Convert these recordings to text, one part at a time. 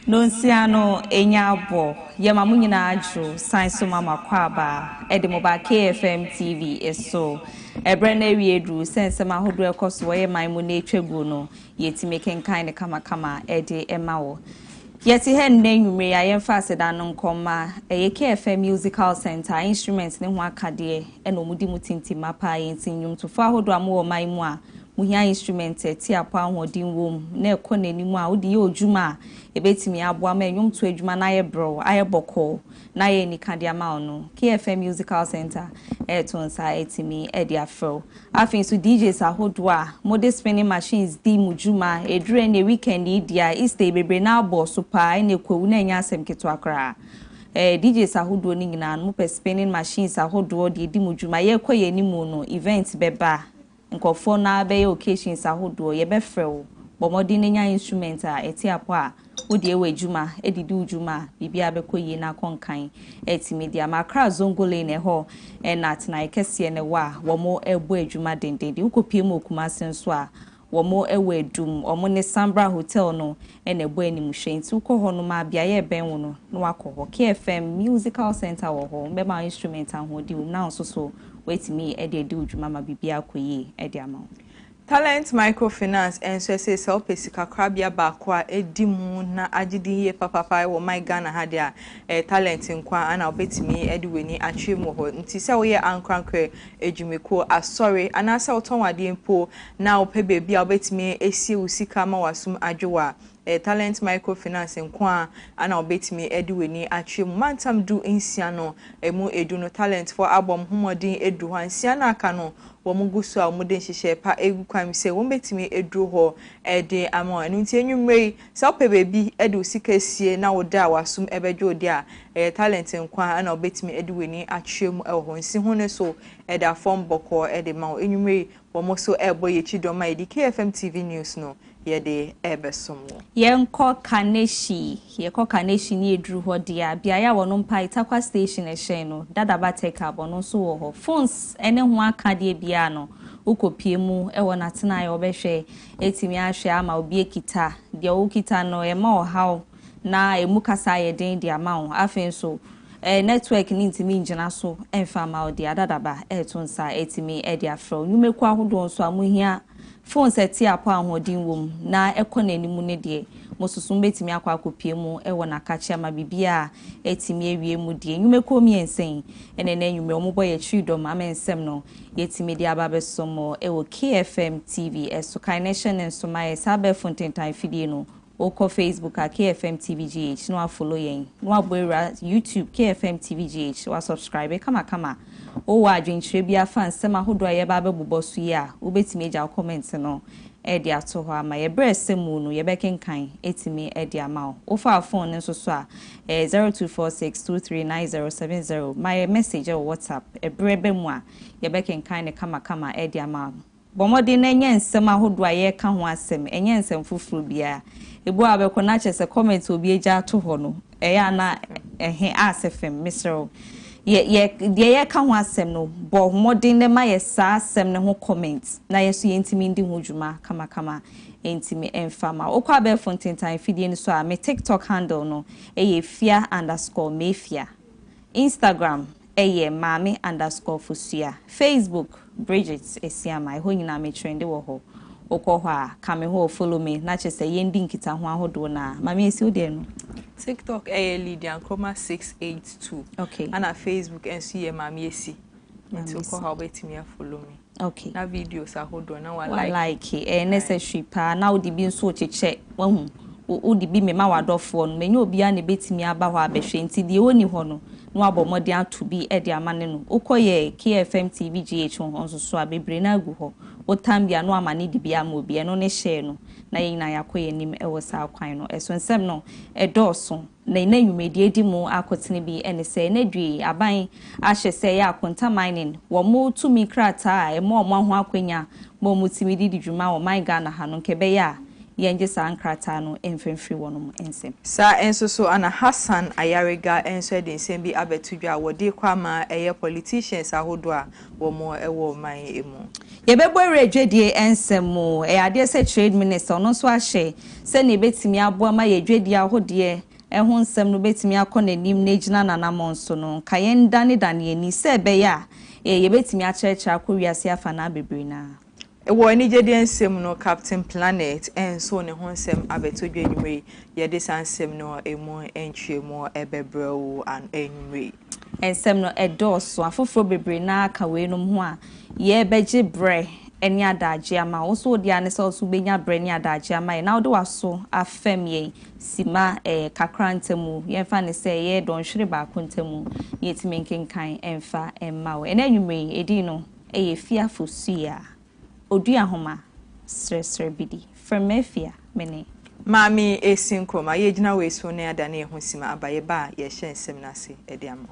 Nonsiano enyabo yamamu nyina adwo sanso mama kwaba edimoba KFM TV eso ebre na wiedru sense ma hodo ekoso ye manmu na etwagu no yetime kenkan ne kama ede emawo yeti he nne nwumre ya yemfa aseda no nkoma eye KFM Musical Center instruments ne ho akade eno mudi mutinti mapa yentin to fa hodo amu manmu a muhia instrument ti apa ahodin wom na ekọ nanimu a odi ye odwuma ebetimi aboa ma enwom to adwuma na ye bro aye boko na ye nikade ama ono KFM Musical Center etonsa etimi edi afro afin so DJs ahodo a mode spinning machines di mujuma edure na weekend idia iste bebre na abo so pa na ekwu na nya asem keto akra DJs ahodo ni nyina no pe spinning machines ahodo di mujuma ye ekọ ye nimu no event beba nkofo na be occasions ahodo ye be frew bomodi nya instrument a eti apo a wodi ewe djuma edidi udjuma bibia be koyi na konkan eti media makra zongole ne ho na tena ekese ne wa womo ebo adjuma dendende ukopie mu okumase nso a womo ewe dum omo ne Sambra Hotel no na ebo animhwe nti uko no ma bia ye ben wo no na wakoho KFM Musical Center wo ho be ma instrument ahodi na nso so wait me edi udjuma ma bibia koyi edi ama Talent microfinance and so say pesika krabia bakwa edimu na agidi ye papa wo my Ghana hadia talent nkwa ana obetimi ediweni atwemu ho nti se wo ye ankrankre ejumeko asori ana se oton wade mpo na opebe bia obetimi esi usika ma wasum adwowa talent microfinance nkwa ana obetimi ediweni atwemu mantam du insia no emu edu no talent for album humodin edu hansia na aka no womugusu a muden hihye pa egu kwam se wombetimi edru ho ede ama enu nti enwumrei se opebe bi ede usikasie na woda wasum ebejo odi a talent nkwa ana obetimi ediweni atwemu ho nsi ho ne so ede form boko ede ma enwumrei womoso ebo ye chidoma edi KFM TV news no yede ebesomo yenko kaneshi ni edru ho dia bia ya wono mpa itakwa station ehye no dadaba take up ono so wo ho phones ene ho aka de bia no ukopie mu e wona tena ya obehwe etimi ahwe ama obi ekita dia okita no e ma ohaw na emu kasa ye den dia ma ho afen so network ni ntimi ngina so emfa ma odi adadaba etonsa etimi e dia fro nyumeku ahodo so amuhia phone seti apa ahodin wom na ekọ nanimu ne de mosusum betimi akwa akopie mu e wona kache ama bibia etimi ewie mu de nyumeku miensen ene na nyume omobo ye tridom amensem no yetimi de ababesomo e wo KFM TV eso connection enso my sabe fonten time fidie no oko Facebook a KFM TVGH no follow yen no aboira YouTube KFM TVGH wa subscribe kama o wa adwentre bia fan sema hodo aye ba bebubosu ya obetimi eja comment no e de ato ho ama ye bresemu no ye bekenkan etimi e de ama o fa phone nso so a 0246239070 my message or WhatsApp e brebe mu a ye bekenkan ne kama e de ama bomode na enye nsem ahodo aye ka ho asem enye nsem fufuru bia ebu abekọ na chese comment obi eja ato ho no eya na asefem misro ye ka ho asem no bo modin ne ma ye sa asem ne ho comment na yeso yentimi ndi ho dwuma kama entimi enfama okwa abe fonten time fidie ni so a me TikTok handle no Afia_Mefia Instagram Maame_Fosuah Facebook Bridget Esiama ho nyina me trend wo ho okọ a kame ho follow me na chese yendi nkita ho ahodo na Maame Esi ode no TikTok Lydia Nkrumah 682 okay and Facebook and Maame Esi nti okọ ha obetimi follow me okay na videos ahodo na wa like necessary pa na odi bi nso cheche wahu odi bi me ma wadofo no menye obi a na betimi aba ho abehwe nti de oni ho no no abomode ato bi e de amane no ukoye KFM TVGH ho nso so abebre na agu ho otambia no amane di bia ma obi no ne share no na yin na yakoye nim e wo sa kwan no eso nsem no e doso na nwumedi edi mu akotene bi ene se na dwi aban ahye se ya akonta mining wo mo tumi krata e mo ho akwanya mo mutimi di dwuma wo my Ghana ha no nkebe ya yenje sa nkrata no emfemfiri wonom ensem sa enso so ana Hassan Ayarega enso de nsem bi abetudwa wode kwama eye politicians ahodo a wo mo ewo man emu yebebo redwedie ensem ade se trade minister no so ahye se ne betimi aboa ma yedwedie ahode ehun nsem no betimi akọ nanim na gina nanamon so no kayen dane ani se be ya yebetimi akyerechira akọwiase afa na bebre na ewo ni jedi ensem no Captain Planet enso ne ho nsem abetodwa enwe yede sansem no emu entwemu ebebrewo an enwe ensem no edoso afoforo bebre na aka we no ho a ye beje bre eni adaje ama wo so dia ne so benya bre ni adaje ama na wo de waso afem ye sima kakrantemu ye fa ne se ye don hwere ba kontemu ye timenkenkan emfa emma wo ena nwumre edi no eye Afia Fosuah Oduahoma Sresrebidi from Afia mene Maame Esi Nkrumah ye gina we so ne adane ho sima abaye ba ye hye nsem nase edi ama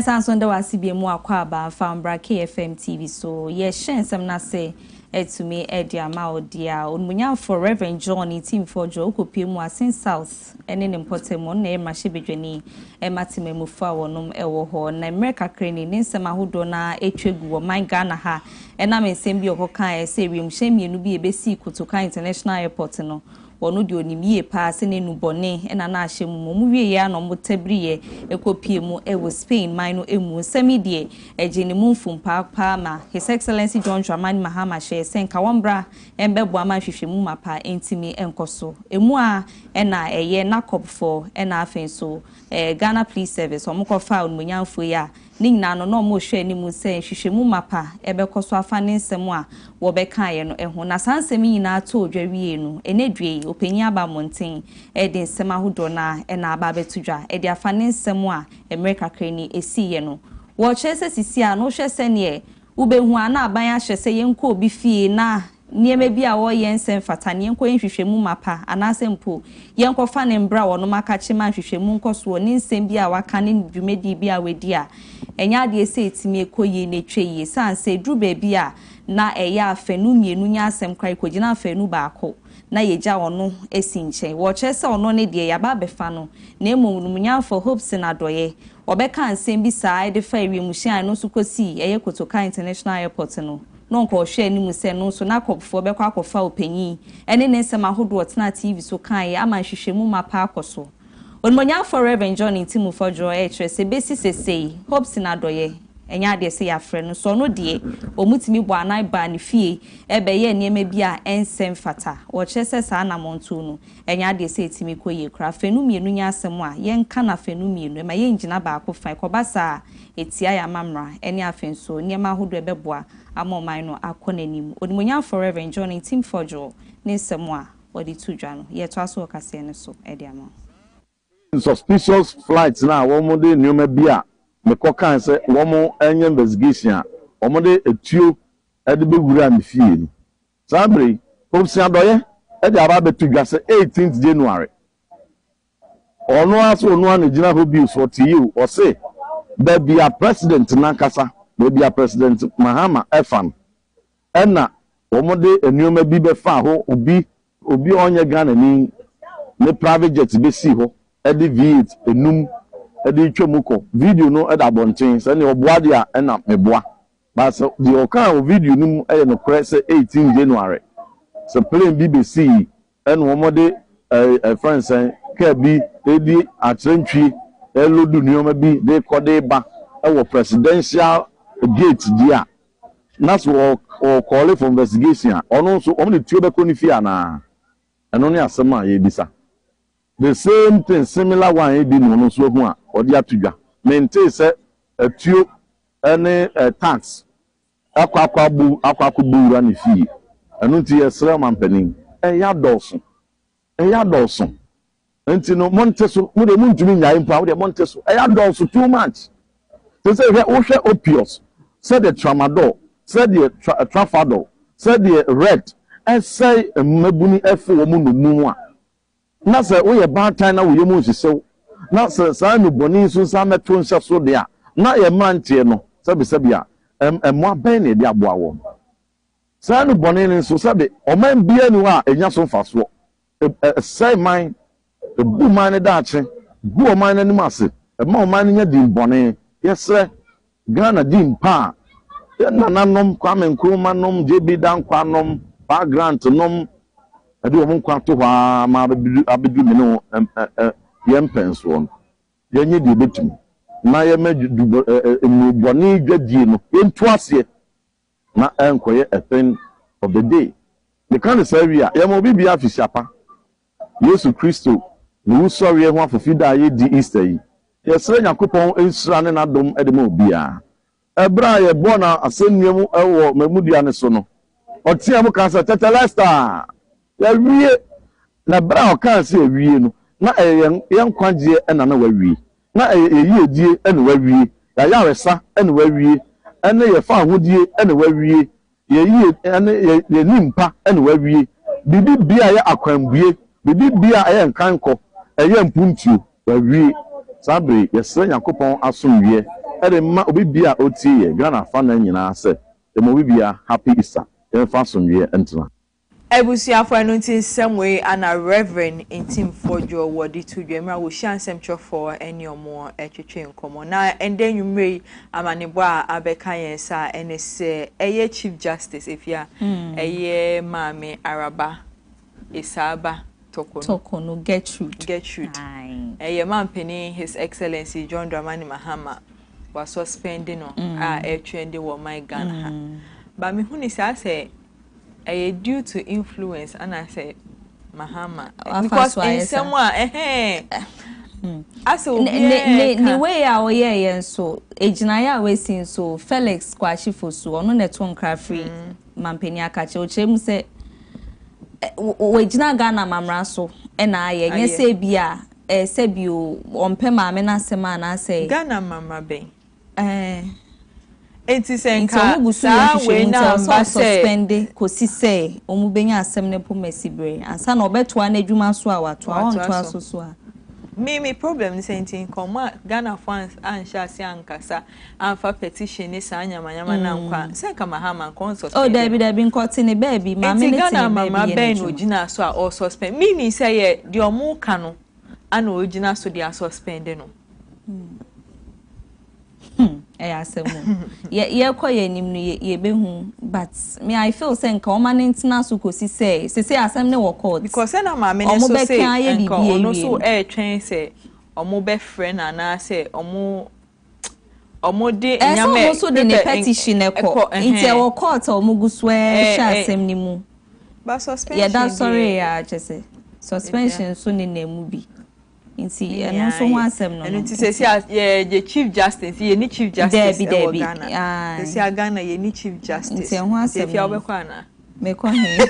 Sanson da wasibi mu akwa ba fambra KFM TV so ye shensem na se etumi edia ma odia onmunya for Reverend John team for jo kopie mu asin South ene ne mpotemo na e mahye bedwani e matememu fa wonom ewo ho na America kreni ne nsem ahodo na etwegu wo man Ghana ha ena mensem bi okokan e se wiem hyemienu bi ebesi Kotoka International Airport no wono de onimie pa se ne nubone ena na ahye mu wie ya no motabriye ekopie mu ewo Spain mino emu semidie ejeni mu mfumpa pa ma His Excellency John Dramani Mahama she senka wombra embebo ama hwehwemu mapa entimi enkoso emu a ena eye nakopfo ena afenso Ghana Police Service omukofa onmunyamfo ya nina no no mo hwe animu se hwehwemu mapa ebekoso afa ne nsem a wo beka ye no eho na sansem nyina to odwawie no enedwe opanyi aba monten ede nsem ahodo na ena aba betudwa ede afa ne nsem a America krani esi ye no wo chese sisi a no hwe se ne ubehu ana aban ahye se yenko obi fie na nieme bi a wo yensen fata ne yenko yenhwehwemu mapa anase mpo yenko fa ne mbra wo no maka chema hwehwemu nkoso ne nsem bi a waka ne dwumedi bi a wedi a enya de ese etimi ekoyi ne tweye sanse dru ba bi a na eya afenu mienu nya asem kwai kogina afenu baako na yeja ono esi nchen wo chese ono ne de ya ba befa no na emumunya for hopes na doye obeka nsem bi saa de fa ewi muhyan no sukosi eye Kotoka International Airport no no nko hwe ni mu se no so na kopfo be kwa akofa opanyi ene ne nsem ahodo otena TV so kan ya ama hwehwemu mapa akoso onmonya for Reverend John timu for joy se besi sesei hopes na doye enya de se ya frɛ no so no de omutimi bo anai ba ne fie ebe ye nieme bi a ensem fata wo kyese sa na montu no enya de se etimi koye kra fenu mienu nya asem a ye nka na fenu mienu ma ye ngina ba akofan kobasa etia ya mamra ene afenso niema hodo ebeboa amoman no akonanim onimonya forever enjoying team for joy ne nsem a odi tudwa no ye to aso kase ne so ede ama suspicious flights na wo de nioma bi a me kokan se wo mo enye investigation a wo de etuo ede be wura me fie no sabre popsi adoye ede aba betudwa se 18th January ono aso ono an gina ho bi so tiyu o se there be a president nankasa there be a president Mahama Efan ena wo de enioma bi be fa ho obi onye Ghana ni ne private jet be si ho ede V8 enum ede twemukọ video no eda bonten se ne oboade a ena meboa but so the okan video num eye no press 18 January so plane BBC en wo de friends ka bi edi atrentwi elodu nioma bi de kode ba e wo presidential gate dia That's what or call it for investigation. Or also only two be konifia na. And only a summer bisa. The same thing, similar one he be no so ho a or dia tudwa. Maintain say a two any tax. Akwa bu ra ni fee. Enu ti yesra mampanin. Ya dawson. Ya dawson. Enti no monteso wo de muntumi nyae mpa wo de monteso. Ya dawson too much. So say wo hwe opios. Say the tramadol, say the trafadol, say the red. And say mabuni efu wo mu no mu a. Na say wo ye bad time na wo ye mu hyesew. Na say sa no boni so sa meto nhyɛ so de a. Na ye mante no. Sabi a mo aben na de aboa wo. Sa no boni ni so sabi o man bia ni wa enya so mfaso. Say man bu man ne daache. Bu o man na nim ase. Ma o man nya di boni. Yesre Ghana di mpa. Na nanom Kwame Nkrumah nom JB Dankwa nom pa grant nom ade o mon kwato hwa ma abedu mi no yempenso no. Yenye di betum. Na ye boni dwadie no entu ase na enkoye a thing of the day the kind of area ye mo bibia afisiapa Yesu Kristo no sorry ho afofida ye di Easter yi ye sere Yakopon ensura ne nadom edema obia ebra ye bona asennuam ewo mamudia ne so no otia mu kan sa tetelesta ya wie na bra o kan sa wie no na ye nkwagie na na wawie na eyi edie ene wawie ya yaresa ene wawie ene ye fa ahodie ene wawie ye yi ene ye nimpa ene wawie bibi bia ye akwambue bibi bia ye nkanko eye mpuntuo wawie sabre ye sere Yakopon asomwie ere ma obi bia otie ye Ghana fa na nyina se e mo bibia happy Easter ye fa asomwie entena Ebusuafo anunti semwe ana Reverend Intim Fojo wodi tudwemra wo hyansem twofo eni omo etwetwe nkomo na ende nwumrei amanebo a abeka yensa ene se eye Chief Justice Afia eye Maame Araba Isaba Tokono Gertrude eye mampeni His Excellency John Dramani Mahama was suspending no trending wo my Ghana ba me huni say due to influence and I say Mahama because in someone aso ni way our year so ejinaya we sin so Felix kwashi Fosuah no neto nkra free mampeni akache o chem se we jina Ghana mamra so na aye nye se bia se bio ompe maame na sema na say Ghana mamra ben enti senka sa we na suspend kosi say omu benya asem ne po masibre ansa na obeto na adwuma so a wato a onto aso so a me problem ni senti nkoma Ghana fans ansha si ankasa anfa petition ni sa anyamanyama na nkwa senka Mahama concert oh David nkoti ni baby maame ne Ghana mama ben ogina so a all suspend meaning say ye de omu ka no ana ogina so de suspend no ye koye nim no ye behu but me I feel say nka o man international kosi say asem ne wo court because na maame ne so say nka ono so twen say omo be friend ana say omo de nyame so de ne petition e ko inte wo court omo guso sha asem ni mu ba suspension yeah that's sorry ya chese suspension so ni na mu bi inti eno so ho asem no eno ti se ye Chief Justice ye ni Chief Justice e Ghana se Ghana ye ni Chief Justice inti ho asem se obekwa ana me ko he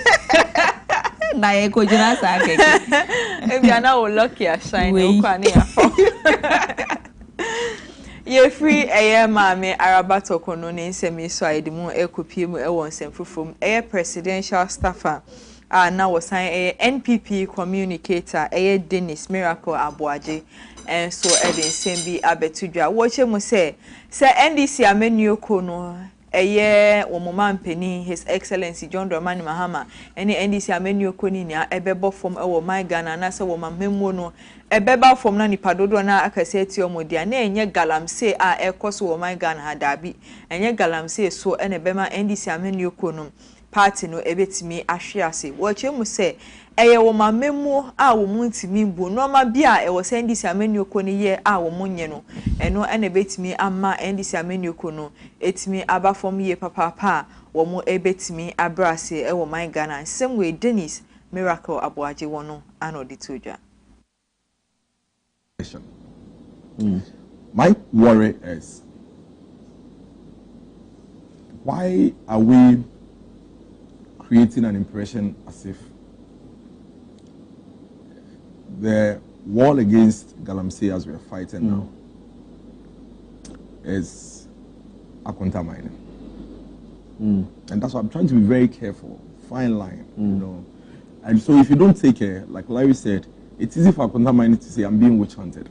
na ye ko jina sa keke e bia na o lucky a shine o kwa ne afọ ye free eye Maame Araba Tokono ne nsemi so aidimu ekopie mu e won semfufom eye presidential staffer na wasan NPP communicator Dennis Miracle Abuaje and so eden bi abetudwa wo che mu se NDC amenuoko no wo mampeni His Excellency John Dramani Mahama ene NDC amenuoko ni nia ebebo fom wo my Ghana na se wo mamemu no ebeba fom na nipadodo na akase atiomodia na enye galamse ekoso wo my Ghana hadabi enye galamse so ene bema NDC amenuoko no party no ebetimi ahwe ase wo chemu se eye wo mamemu a wo muntimi bu no ma bia e wo se ndisi amenyoko ne ye a wo munye no eno ene ebetimi ama ndisi amenyoko no etimi aba fom ye papa wo mu ebetimi abrase e wo man Ghana same way Dennis Miracle Aboaje wono ano ditudwa. My worry is, why are we creating an impression as if the war against Galamsey as we are fighting now is a contaminant? And that's why I'm trying to be very careful, fine line, you know. And so if you don't take care, like Larry said, it's easy for a contaminant to say, I'm being witch hunted.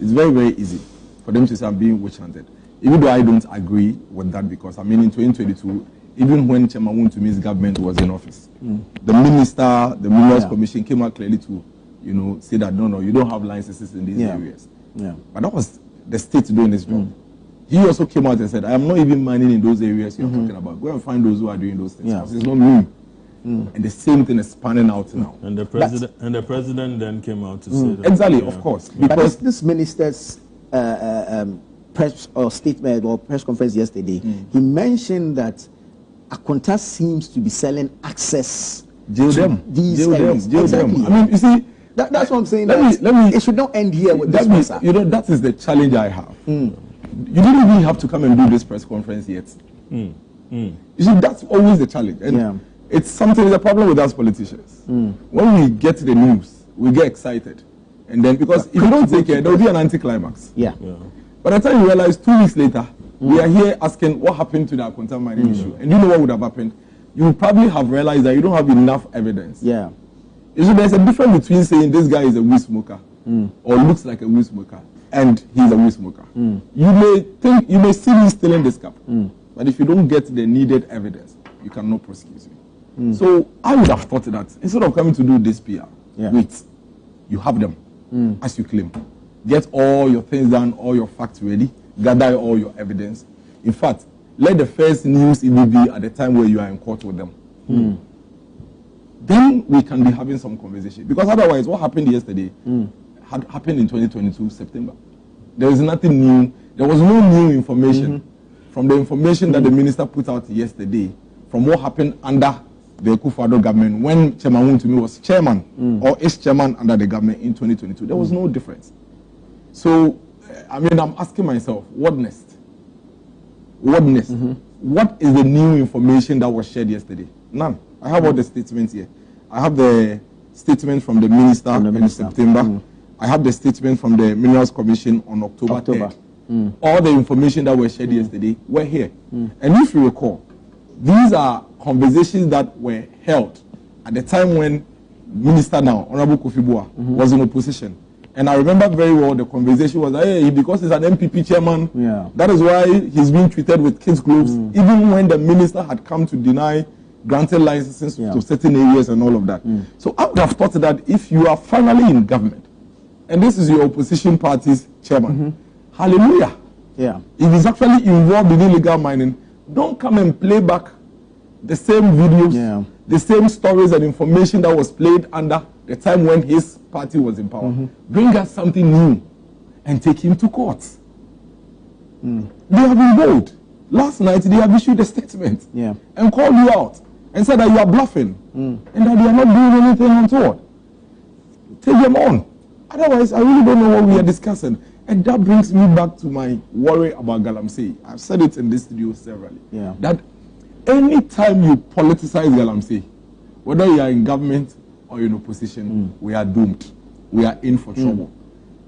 It's very, very easy for them to say, I'm being witch hunted. Even though I don't agree with that, because I mean, in 2022, even when Chairman Wuntumi's government was in office, the minister, the Minerals Commission came out clearly to, you know, say that, no, you don't have licenses in these areas. But that was the state doing this job. He also came out and said, I am not even mining in those areas you're talking about. Go and find those who are doing those things. Because it's not me. And the same thing is spanning out now. And the president then came out to say that. Exactly, of course. Because this minister's press or statement or press conference yesterday, he mentioned that Akonta seems to be selling access to these areas. Jail them. I mean, you see, that's what I'm saying. Let me. It should not end here with this person. You know, that is the challenge I have. You didn't even have to come and do this press conference yet. You see, that's always the challenge. And it's something, it's a problem with us politicians. When we get the news, we get excited. And then, because if you don't take care, there will be an anticlimax. By the time you realize 2 weeks later, we are here asking what happened to the Akonta mining issue. And you know what would have happened? You would probably have realized that you don't have enough evidence. You see, there's a difference between saying this guy is a weed smoker or looks like a weed smoker and he's a weed smoker. You may see him stealing this cup, but if you don't get the needed evidence, you cannot prosecute him. So I would have thought that instead of coming to do this PR, wait, you have them as you claim. Get all your things done, all your facts ready, gather all your evidence. In fact, let the first news even be at the time where you are in court with them. Then we can be having some conversation. Because otherwise, what happened yesterday had happened in 2022, September. There was nothing new. There was no new information from the information that the minister put out yesterday, from what happened under the Akufo-Addo government when Chairman Wontumi was chairman or is chairman under the government in 2022. There was no difference. So, I mean, I'm asking myself, what next? What next? What is the new information that was shared yesterday? None. I have all the statements here. I have the statement from the minister in September. I have the statement from the Minerals Commission on October 3rd. All the information that was shared yesterday were here. And if you recall, these are conversations that were held at the time when Minister now, Honorable Kofi Boah, was in opposition. And I remember very well the conversation was, hey, because he's an MPP chairman, that is why he's being treated with kids' gloves, even when the minister had come to deny granted licenses to certain areas and all of that. So I would have thought that if you are finally in government, and this is your opposition party's chairman, hallelujah. If he's actually involved in illegal mining, don't come and play back the same videos, the same stories and information that was played under the time when his party was in power. Bring us something new and take him to court. They have been bold. Last night they have issued a statement and called you out and said that you are bluffing and that you are not doing anything untoward. Take them on. Otherwise, I really don't know what we are discussing. And that brings me back to my worry about Galamsey. I've said it in this studio severally. That any time you politicize Galamsey, whether you are in government or in opposition, we are doomed. We are in for trouble.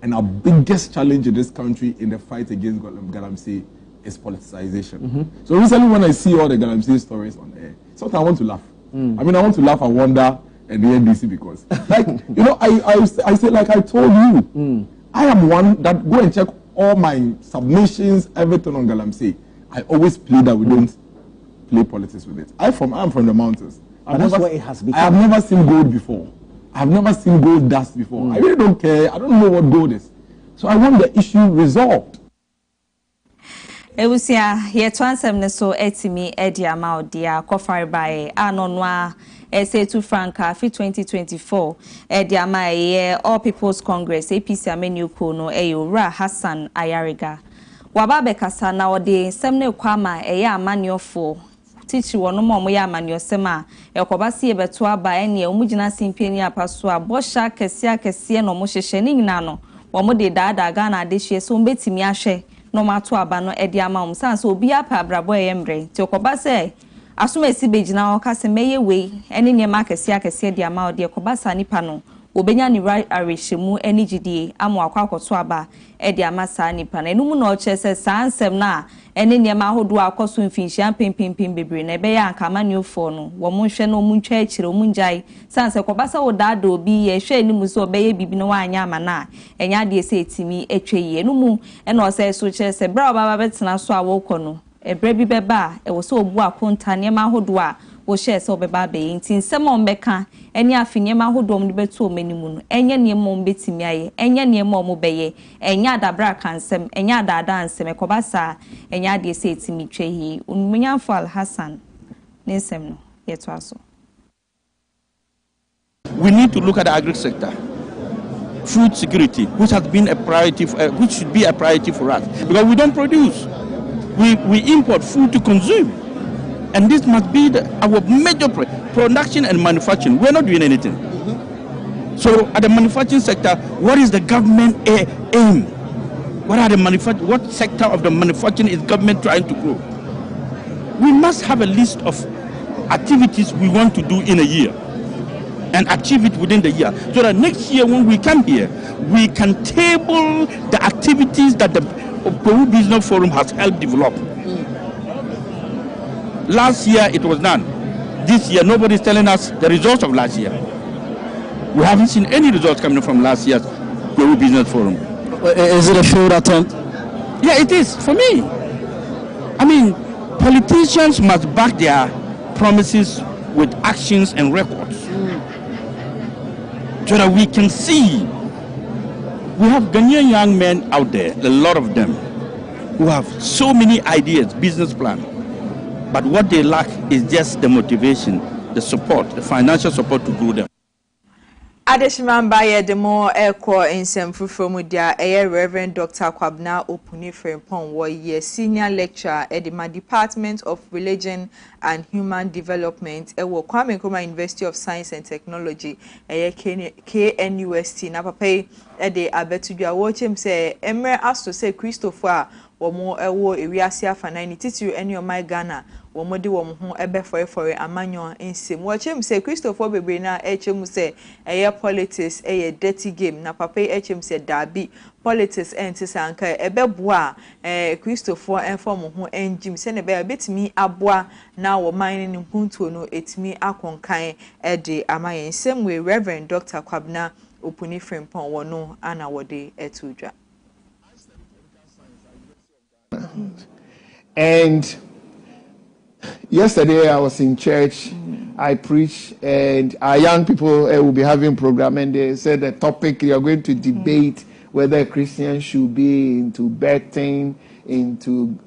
And our biggest challenge in this country in the fight against Galamsey is politicization. So recently when I see all the Galamsey stories on air, sometimes I want to laugh. I mean, I want to laugh and wonder at the NDC because, like, you know, I say, like I told you, I am one that go and check all my submissions, everything on Galamsey. I always plead that we don't play politics with it. I'm from the mountains. That's why it has become. I have never seen gold before. I have never seen gold dust before. I really don't care. I don't know what gold is. So I want the issue resolved. Ewusia ye twansem ne so etimi edi ama odia kofare bae anonwa SA2 franca fi 2024 edi ama ye All People's Congress APC amenyuko no eyura Hassan Ayariga waba bekasa na ode semne kwama eye amaniofo tichi wono mo ya amaniosem a ekobasi ebeto aba ene omugina simpeni apaso a bosha kese no mo hyehye ni nyina no wo mo de daada ga na adehye so mbetimi ahwe no mato aba no edi ama umsan so obi apa abrabo eyemre ti okobase asuma esi begina o kase meye we ene niema kese edi ama ode ekobasa nipa no obenya ni arehemu eni gidie amu akwakoto aba edi ama sa nipa na enum na ochese sansem na ene niema hodo akoso mfinhia pimpim bebre na ebe ya anka maniofo no wo monhwe no muntwa akire omunjai sanse kobasa wodada obi ye hwe enimu so obeye bibi no wanya ama na enya de ese etimi etweye enumu ena ose so chese bra baba betena so awoko no ebre bi beba e wo so obu akonta niema hodo a wo share so beba be ntin semo mbeka eni afiniema hodo om de beto omenimu no enye niema om betimi aye enye niema om beye enya adabra kansem enya adada ansem ekobasa enya de ese etimi tweye unmunyamfo Al Hassan nesem no yeto aso. We need to look at the agri sector. Food security, which has been a priority, which should be a priority for us, because we don't produce. We import food to consume, and this must be our major production and manufacturing. We're not doing anything. So, at the manufacturing sector, what is the government aim? What sector of the manufacturing is government trying to grow? We must have a list of activities we want to do in a year and achieve it within the year, so that next year when we come here, we can table the activities that the Peru Business Forum has helped develop. Last year it was done. This year nobody is telling us the results of last year. We haven't seen any results coming from last year's Peru Business Forum. Is it a failed attempt? Yeah, it is for me. I mean, politicians must back their promises with actions and records, so that we can see. We have Ghanaian young men out there, a lot of them, who have so many ideas, business plan, but what they lack is just the motivation, the support, the financial support to grow them. Adeshman Baye de mo eko insem fufumu dia Reverend Dr. Kwabna Opuni Frempong wo ye senior lecturer at the Department of Religion and Human Development wo Kwame Nkrumah University of Science and Technology KNUST na papai de abetudua wo chem se emre asto se Christopher wo mo wo ewiase afana ni titiru eni o my Ghana wo mo de wo ho ebe for amanyo nsem wo chem se Christopher bebre na chem se politics dirty game na papa chem se dabi politics entise anka ebeboa Christopher enfom ho engim se ne be betimi aboa na wo man ni huntuo no etimi akonkan de amaye nsem we Reverend Dr. Kwabna Opuni Frempong wono ana wode etudwa. And yesterday I was in church, I preached, and our young people will be having program, and they said the topic you are going to debate whether Christians should be into betting, into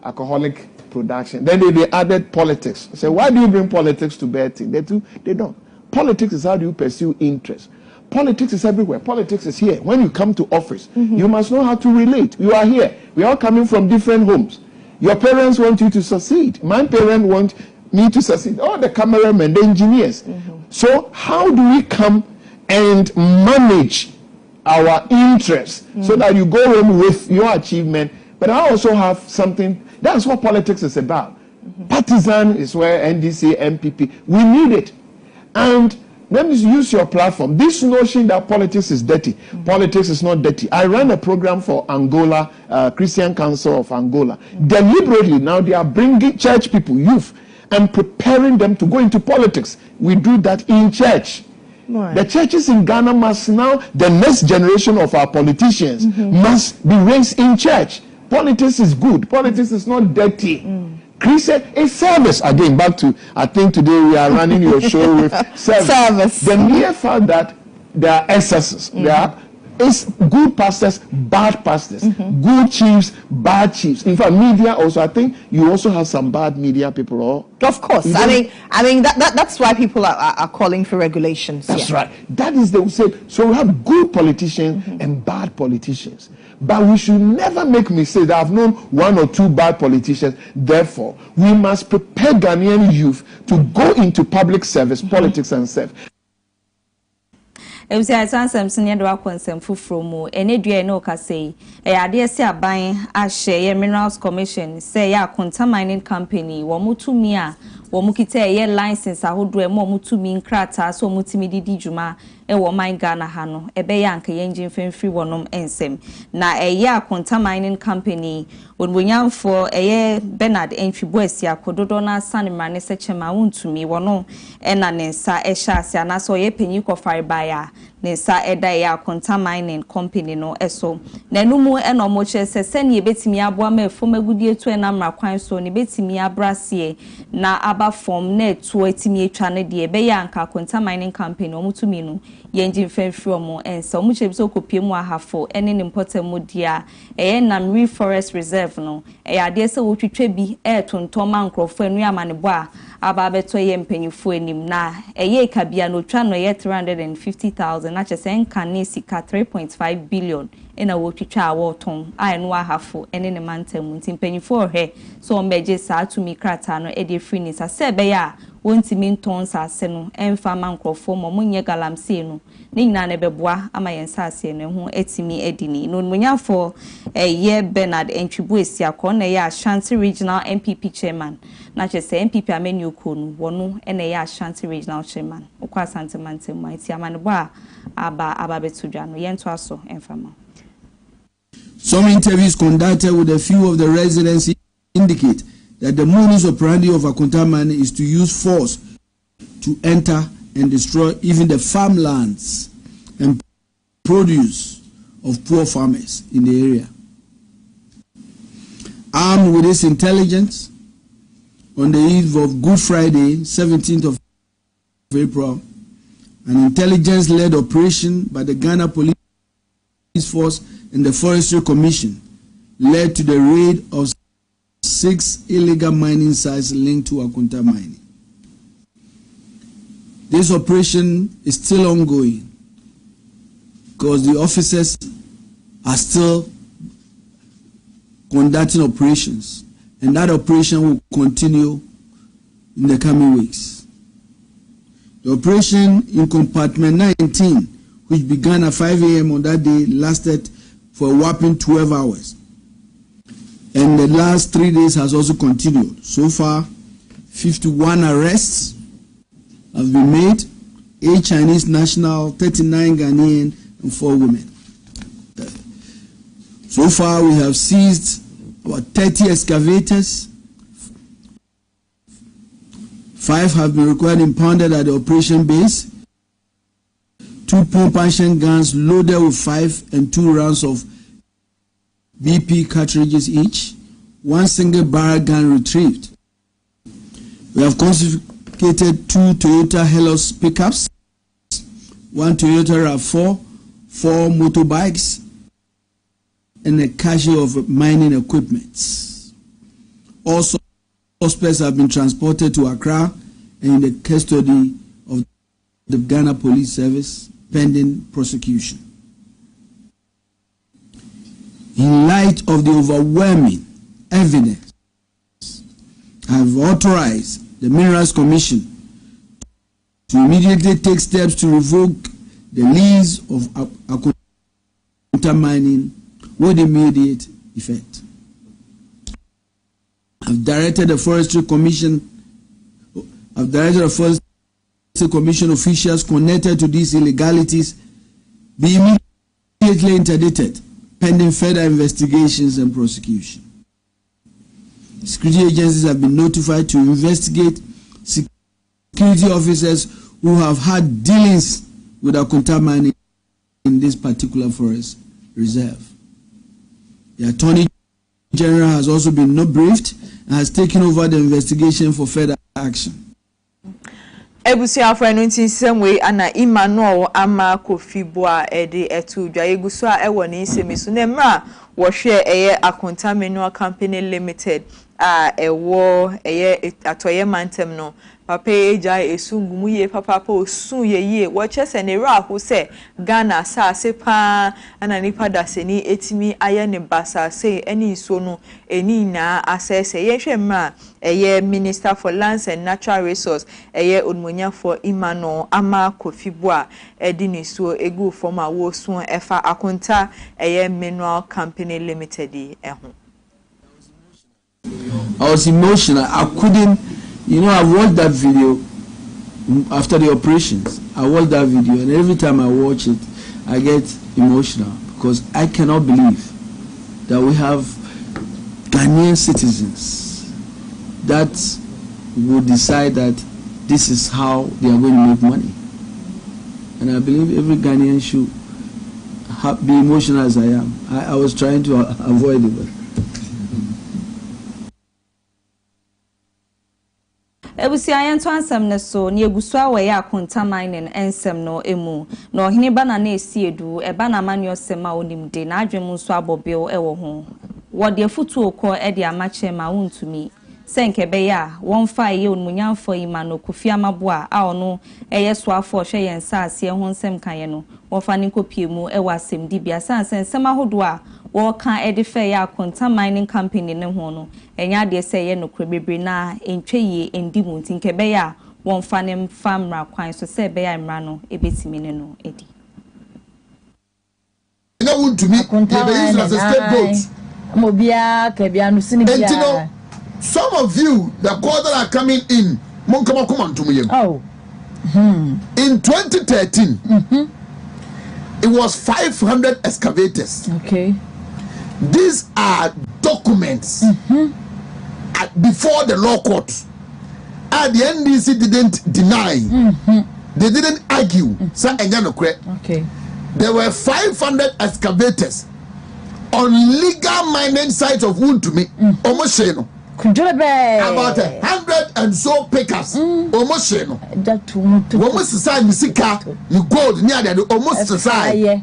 alcoholic production. Then they added politics. I said, why do you bring politics to betting? They don't. Politics is how do you pursue interest. Politics is everywhere. Politics is here. When you come to office, you must know how to relate. You are here. We are all coming from different homes. Your parents want you to succeed. My parents want me to succeed. Oh, the cameramen, the engineers. So how do we come and manage our interests so that you go home with your achievement? But I also have something. That's what politics is about. Partisan is where NDC, MPP, we need it. And let me use your platform. This notion that politics is dirty. Politics is not dirty. I ran a program for Angola, Christian Council of Angola. Deliberately, now they are bringing church people, youth, and preparing them to go into politics. We do that in church. Right. The churches in Ghana must now, the next generation of our politicians must be raised in church. Politics is good. Politics is not dirty. Christian is service. Again, back to, I think today we are running your show with service. The mere fact that there are excesses, there are It's good pastors, bad pastors, good chiefs, bad chiefs. In fact, media also, I think you also have some bad media people. Of course. I mean that's why people are calling for regulations. That's right. That is the same. So we have good politicians and bad politicians. But we should never make mistakes. I've known 1 or 2 bad politicians. Therefore, we must prepare Ghanaian youth to go into public service, politics and serve. Say I sansam senior do akonsem fufuro mu enedua no ka say e ade se aban a share minerals commission say ya akonta mining company wo mutumi a wo mukita ye license ahodo e mo mutumi nkrata so mutimi didi djuma e wo mine Ghana ha no e be ya nka yenjin femfiri wonom ensem na e ya akonta mining company wonwonyamfo e ye Bernard Entwiboasi akododo na sanimra ne sechema wontumi wono e na nensa e sha ase na so ye panyi kofare baya nensa e da ya akonta mining company no eso na numu e no mo chese sene betimi aboa ma efomagudie tu e na mra kwan so ne betimi abrase na aba form na etu etimi etwa ne de be ya nka akonta mining company omutumi no yenjin femfiri omo ensa omu chebiso kopie mu ahafo ene ne importamu dia e nam reforest reserve no e ade se wotwetwe bi e tontoma nkrofo anu amanebo a aba beto ye mpanyifo enim na eye kabia no twa no ye 350,000 na chese nka ne sika 3.5 billion ena wotwetwa awoton a enu ahafo ene ne mantamu ntimpanyifo he so mbeje sa atumi krata no e de free ni sa se be ya wontimi nton sase no emfa mankrofo mo munye galamse no ni nyina ne beboa ama yensase no ho etimi edini no munyafo ye Bernard Entwiboasi akon na ye Ashanti Regional MPP chairman na chese MPP amenu konu wono ena ye Ashanti Regional chairman okwa Asante Mantemu ati amanebo aba betudwa no yento aso emfama. Some interviews conducted with a few of the residents indicate that the modus operandi of Akonta mining is to use force to enter and destroy even the farmlands and produce of poor farmers in the area. Armed with this intelligence, on the eve of Good Friday, 17th of April, an intelligence-led operation by the Ghana Police Force and the Forestry Commission led to the raid of 6 illegal mining sites linked to Akonta mining. This operation is still ongoing because the officers are still conducting operations, and that operation will continue in the coming weeks. The operation in compartment 19, which began at 5 a.m. on that day, lasted for a whopping 12 hours. And the last 3 days has also continued. So far, 51 arrests have been made, 8 Chinese national, 39 Ghanaian, and 4 women. So far, we have seized about 30 excavators. 5 have been required impounded at the operation base. 2 pump-action guns loaded with 5 and 2 rounds of BP cartridges each. 1 single barrel gun retrieved. We have confiscated 2 Toyota Hellos pickups, 1 Toyota RAV4, 4 motorbikes, and a cache of mining equipment. All suspects have been transported to Accra and in the custody of the Ghana Police Service pending prosecution. In light of the overwhelming evidence, I have authorized the Minerals Commission to immediately take steps to revoke the lease of Akonta mining with immediate effect. I've directed the Forestry Commission officials connected to these illegalities be immediately interdicted pending further investigations and prosecution. Security agencies have been notified to investigate security officers who have had dealings with Akonta mining in this particular forest reserve. The Attorney General has also been briefed and has taken over the investigation for further action. Ebusuafo no ntinsem we ana Emmanuel ama Kofibua ede etu dwa eguso a ewo ne nsemiso na mra wo hwe eye Akonta Manual Company Limited a ewo eye atoye mantem no papa eja esungumu ye papa osun ye wo chese ne ra ho se Ghana sa sepa ana nipa daseni etimi aye ne basa se eni nso no eni na asese ye hwe mra eye Minister for Lands and Natural Resource eye onmonya for Emmanuel ama Kofibua edini so egu form a wo sun efa Akonta eye Manual Company Limited eho. I was emotional. I couldn't, I watched that video after the operations. I watched that video, and every time I watch it, I get emotional because I cannot believe that we have Ghanaian citizens that will decide that this is how they are going to make money. And I believe every Ghanaian should be emotional as I am. I was trying to avoid it. But Ebusia yento ansem ne so ne egusua we ya Akonta mining ensem no emu na ohene bana na esi edu eba na manyo sema onimde na adwemu nso abobel ewo ho wo de futu okọ e de amache ma wontumi senke be ya won fa ye onmunyamfo ima no Kofi Amaboa a ono eye soafo hwe yen saase ho nsem kan no wo fa ne kopie mu e wasem di bia sansen sema hodo a wo kan e de fe ya Akonta mining company ne ho no enya de se ye no krebebre na entweye endi mu tinke be ya won fa ne famra kwan so se be ya mra no ebetimi ne no edi na wontumi e be use as a scapegoat mobia kebia no sinibia. Some of you, the call that are coming in, oh. In 2013, it was 500 excavators. Okay. These are documents before the law court. And the NDC didn't deny. They didn't argue. Okay. There were 500 excavators on legal mining sites of Wontumi, almost about 100 and so pickers, almost almost society sika, you gold near the almost society.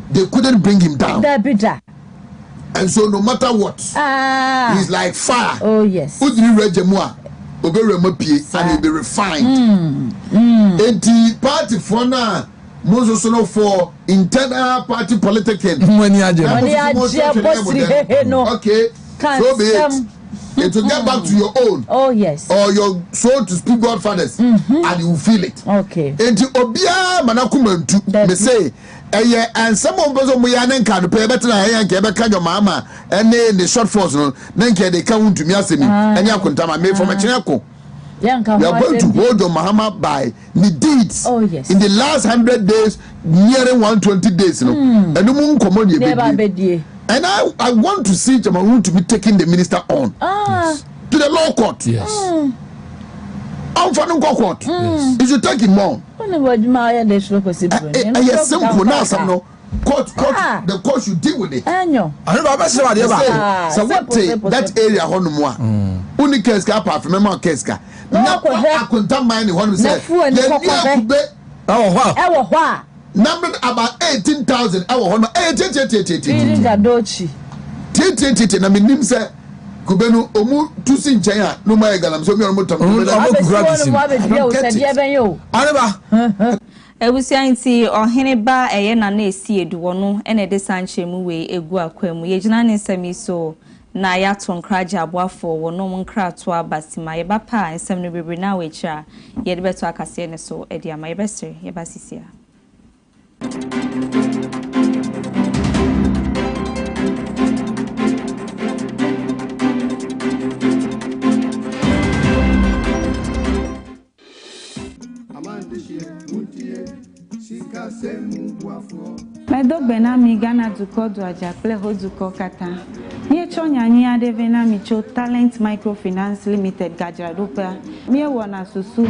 They couldn't bring him down. And so no matter what, he's like fire. Oh yes. And he'll be refined. The party for now. Most for internal party politics. Okay, so be it. It will get back to your own. Oh yes. Or your soul to speak Godfathers, and you will feel it. Okay. And to obia manakumentu me say, and some of us we are can pay better than Quebec your mama and then the short force no then they come to me as me and Yakuntama made from a chinako. We are going to hold your Mahama by the deeds. Oh yes. In the last 100 days, nearing 120 days, and the moon commodity. And I want to see Jamaru to be taking the minister on to the law court. Yes. On Fanung court. You should take him on. Yes, simple now. Some court. The court should deal with it. So what take that area on Uni Keska apart from Mama Keska. Now I could tell mine one who said, oh, number about 18,000 hour 18 na minim se kubenu omu tusi nchanya no ma egalam so mi omo Ebusia nti ohene ba eye na na esi eduwo no ene de sanche mu we egu akwam ye gina ne nsami so na ya ton kraja aboafo wo no nkra to abasima ye ba pa nsam no bebre na we kira ye de beto akase ne so edi ama ye besre ye basisia. Medo benami Ghana duko do ajakle ho duko kata. Mie chonya ni ade venami cho Talent Microfinance Limited gajradopa. Mie wona susu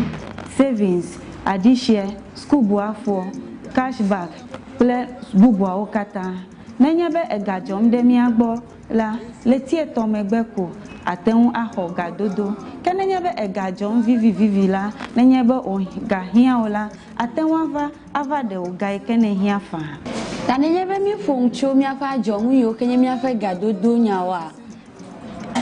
savings, adishare, school buafo, cashback, ple bubwa okata. Nenyebe egajom de mi agbo la letie to megbeko ateun aho gadodo. Kenenye nyebe egajon vivi la na nyebe oga hia ola atenwa ava de oga ikene hia fa ta na nyebe mi foncho mi afa jomu yo kenye mi afa gadodo nyawa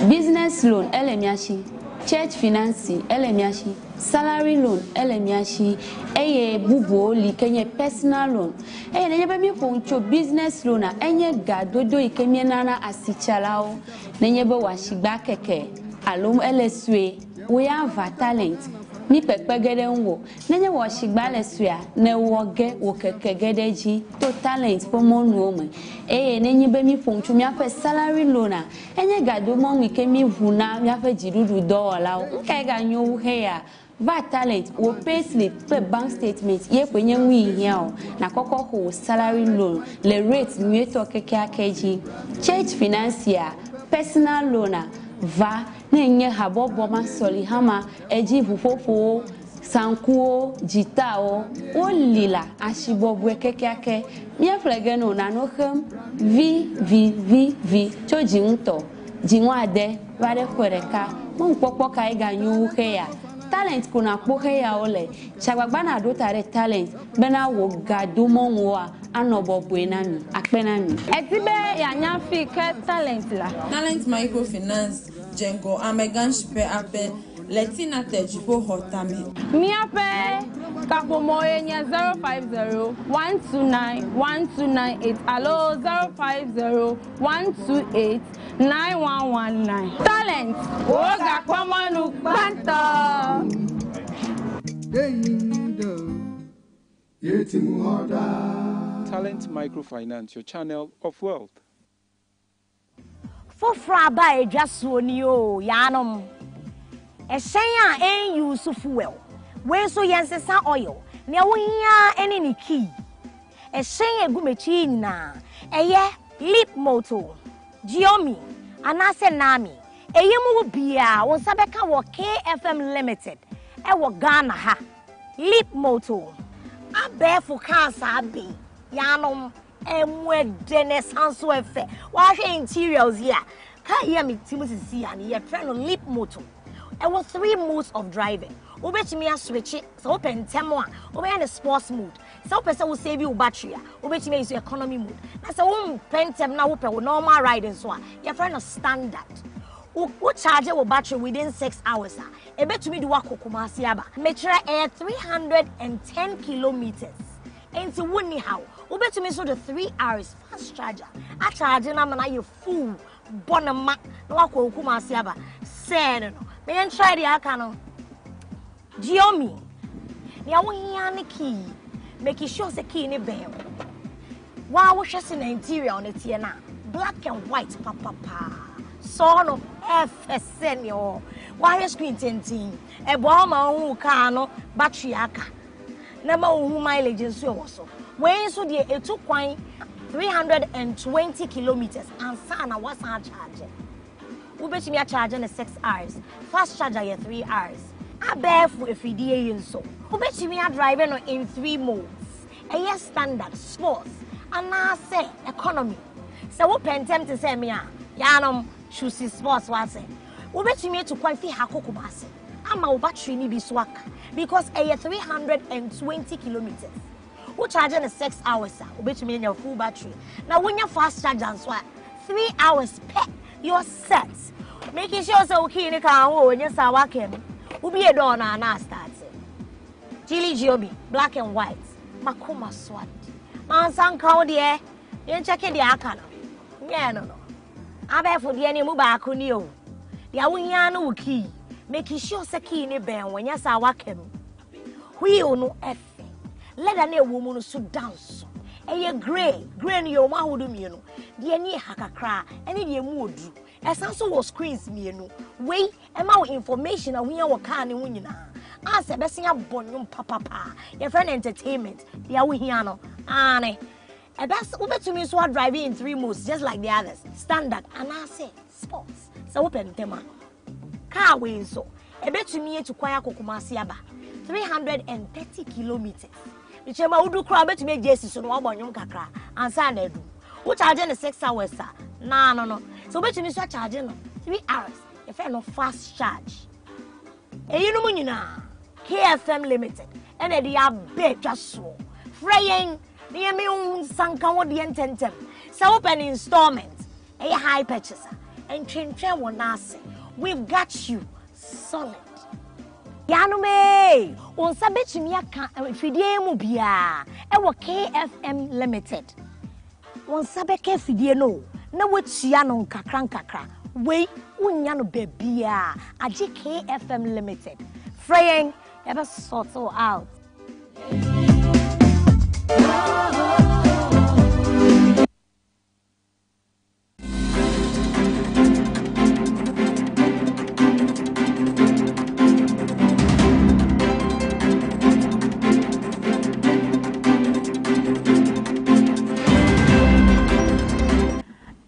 business loan elemiashi church finance elemiashi salary loan elemiashi eye bubo li kenye personal loan na nyebe mi foncho business loan enye gadodo ikemie nana asichalao na nyebe washigba keke alum elesue we have talent mi pepe gede nwo nenye wo shigba lesua na woge wo keke gede ji to talent po monu ome nenye be mi fonchu mi afa salary loan enye gado mo mi ke mi vuna mi afa jirudu dola nke ga nyu he ya va talent wo pay slip pe bank statement ye kwenye nwi hia o na kokko ho salary loan le rate mi to keke akeji church financier personal loan va nenye habobo masoli hama eji fufofo sankuo jitao olila ashibobwe kekeake mie flegeno na nohem vi choji nto jinwade vare kwereka mo popo kai ganyu heya talent kuna po heya ole chagbagba na do tare talent bena wo gado monwa anobobwe nami akpenami etibe ya nyafi ke talent la talent microfinance Jengo amegan shipe ape letina tejipo hotame miape kapomoye nya 050-129-1298 alo 050-128-9119 talent oga kwamanu kwanta Talent Microfinance, your channel of wealth. For Fraba, just one yo, Yanom. A shaya ain't use fuel. When so yansa oil, near any key. A shaya gumechina, a ye lip moto, Giomi, Anase Nami, a yemu bia, on Sabeka wa KFM Limited, a wa Ghana ha, lip moto. A bear for cancer be, Yanom. Dennis Hanso Efe. Wash interiors here. Can't hear me, Timothy see, and you're trying to lip motor. There were 3 modes of driving. Over to me, I switch it, so open 10 more. Over in the sports mode. So, person will save you battery. Over to me, is economy mode. That's a home pentem now, open with normal riding. So, you're trying to standard. Who charge your battery within 6 hours? I bet to me, do work Kumasiaba. Measure air 310 kilometers. Into Winnie how. We bet to me so the 3 hours fast charger. I charge na mana you full bonama no akọ Kumasi aba. Say no. Me try the akano. Giomi. Ni awo hia ne key. Make sure the key ne bell. Wa wo hwese na interior on it here na. Black and white papa. So no FSN yo. Wa hwe screen tintin. E bo ma hu car no battery aka. Na ma hu mileage nso wo so. When so the it took 320 kilometers and sana was our charger. We bet me a charger in 6 hours. Fast charger in 3 hours. I bear for a day in so. We bet me a driving in 3 modes. A year standard, sports, and I say economy. So we pen to say me Yanum choose sports was it. We bet me to qualify Hakokubasi. I'm a battery ni be swak because a year 320 kilometers. Who charging in 6 hours, which means your full battery. Now, when you fast charge and swap, 3 hours pet, you're set. Making sure so okay in the car, when you saw walking, will be a door and I start. Chili Joby, black and white, Makuma swat. Man, some cow dear, you're checking the akana. Yeah, no. I bet for the animal back on you. The Awiano key, making sure so key in the band when you saw walking. We no F. Let a woman so dance. A gray your man would do me, no. The near hakakra, and in your mood. As also was screens me, no. Wait, amount information and we are can in winning. As a best up bonum papa, your friend entertainment, the Awiano, Anne. A best over to me so driving in 3 modes, just like the others. Standard, and I say sports. So open tema. Car way so. A bet to me to Kwaya Kokumasiaba. 330 kilometers. It's a Maudu crab to make Jesse so no one kakra and Sandu. Who charging the 6 hours, sir? No. So bet you miss charging 3 hours. If I no fast charge. You know, KFM Limited, and they are big just so. Fraying, near me own Sanka the intentem. So open installment, a high purchaser, and change one nasi. We've got you solid. Yanume, on Sabich Miaka, and Fidie Mubia, and KFM Limited. On Sabeke Fidie no, no what Siano Kakra. Wait, Unyano Bebia, a KFM Limited. Fraying, ever sort out.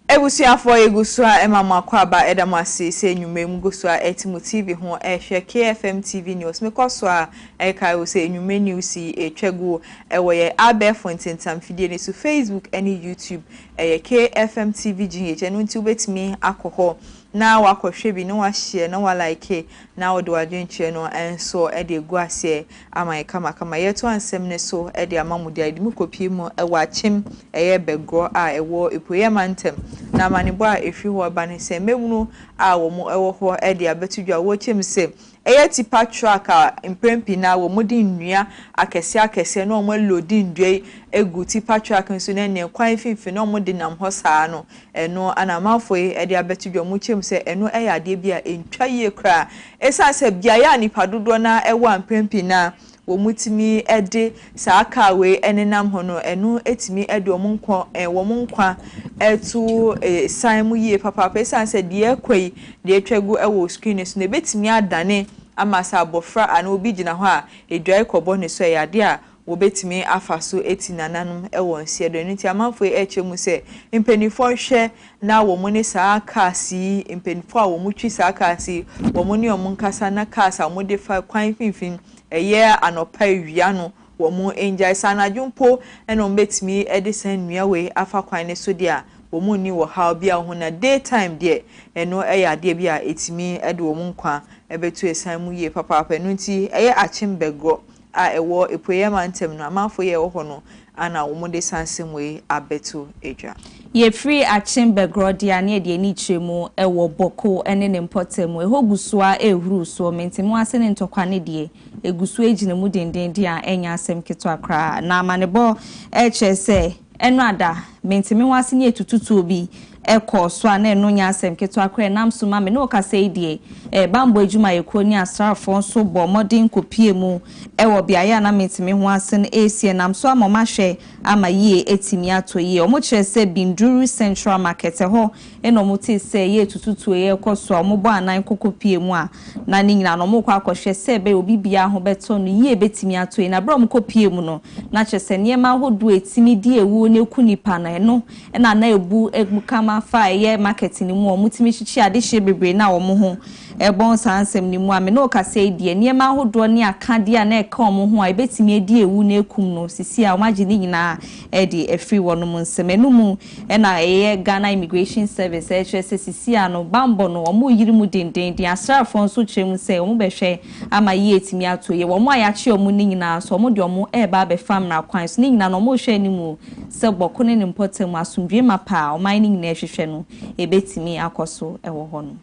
Ebusia for Egusua Emma Makwaba Edamasi say Numem Gusua Etimu TV ho ehwe KFM TV News Mekoswa Eka will say Nume News e Chegu ewoye Abe Fontin Tamfidie ne su Facebook any YouTube KFM TV GH enu nti ubetimi akoho na wakohwe bi no wahye na like na odo adwenche no enso e de guase ama kama yeto ansem ne so e de amamude adimu kopie mu e wachim eye begro a ewo epoye mantem na manebo a efi ho ba ne se memunu a wo mu ewo ho e de abetudwa wo chem se eye tipa truck a imprempi na wo mudi nnua akese no mo loadi ndwe egu tipa truck nso na ne kwan finfi no mo de nam ho saa no eno anamafo e de abetudwa mu chem se eno e yade bia entwa ye kra esa se bia ya nipa dodo na ewo imprempi na wo mutimi ede saa kawe enenam ho no eno etimi ede wo nkwa etu san mu ye papa esa se de akwai de atwagu ewo screen so ne betimi adane amasa abofra ana obi gina ho a edwai kobo ne so yade a wo betimi afaso etinananum ewo nsie do nti amanfo echemu se impenifo hwe na wo mu ne saa kasi impenifo a wo mu twi saa kasi wo mu ne omunkasa na kasa wo de fa kwan finfin eye anopa wia no wo mu enjai sanadwumpo eno betimi edisen nuawe afa kwan ne so dia wo mu ni wo ha bia ho na daytime de eno eyade bia etimi ede wo mu nkwa ebetu esan mu ye papa no nti eye achimbego a ewo epoye mantem no amafo ye wo ho no ana wo mu de sansem we abetu edwa ye free achimbego dia ne de ni chemu ewo boko ene ne mpotemu ehogusua ehuru so mentemu ase ne ntokwa ne de egusu ejine mu dendende a enya asem keto akra na amanebo se enu ada mentemi wase ne etututu obi eko so ana enu nya asem keto akra nam so ma me no ka sei die bambo ejuma yeko ni asrafo so bo modern kopie mu ewo biaya na mentemi ho ase ne esie nam so amoma hwe ama yie etimi atoye omo kire se Binduru Central Market ho eno muti se ye tututu ye koso omobo anan kokopie mu a na ni nyina no mo kwa akohwe se be obi bia ho beto no ye betimi atoye na bro mo kopie mu no na chese niema hodo etimi di ewu ne kunipa na eno na ebu kama fa ye market ni mu omutimi hyichi ade hye bebre na wo mo ho ebon sansem ni mu ame no ka se die niema hodo ne akade a na eka omo ho a betimi edi ewu na ekum no sisi a omagye ni nyina edi efri wono mu nsemenu mu na eye Ghana Immigration Service sisi ano bambo no omo yiri mu dendende asrafo nso kyerem se omo behwe ama ye etimi atoye omo ayache omo ni nyina so omo de omo eba be famra kwan so ni nyina no omo hwe ni mu se boko ne mpotem asomdwe mapa omo ni nyina hwehwe no ebetimi akoso ewo ho no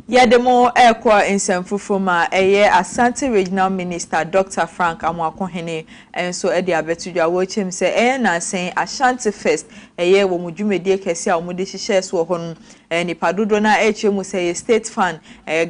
Yademo ekwa insemfufuma eye Asante Regional Minister Dr. Frank Amwakohene enso ede abetudwa wo chem se na sen Ashanti First eye wo mudwumedie kese a wo de hihye so ho no nipa dodo na echemu se State Fund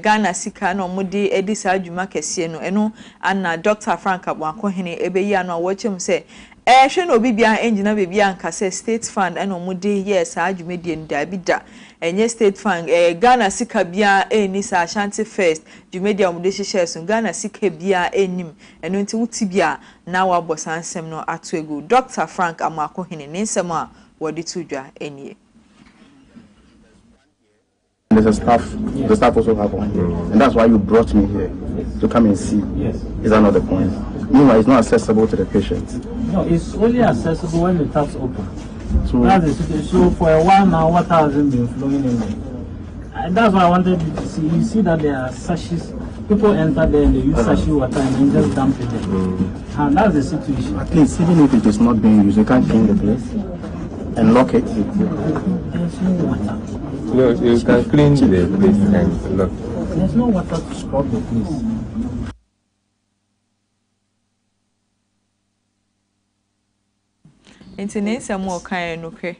Ghana sika na wo de edi sa adwuma kese no eno ana Dr. Frank Amwakohene ebeyi ano wo chem se hwe no bibia enjina bibia nkase State Fund eno mude yes adwumedie nda bida enye State Fund Ghana sika bia eni sa Ashanti First dwumedie mude hihye so Ghana sika bia enim eno nti wuti bia na wabo sansem no atoegu Dr. Frank Amwakohene ne nsem a wodi tudwa enie. There's a staff, the staff also have one here, and that's why you brought me here to come and see. Yes. Is that not the point? Meanwhile, it's not accessible to the patient. No, it's only accessible when the taps open. So for a while now, water hasn't been flowing in there. And that's why I wanted you to see. You see that there are sashes People enter there and they use sachet water and just dump it there. And that's the situation. At least, even if it is not being used, you can't clean the place and lock it. There's no water. No, you can clean the place and lock. There's no water to scrub the place. Internet more kind okay.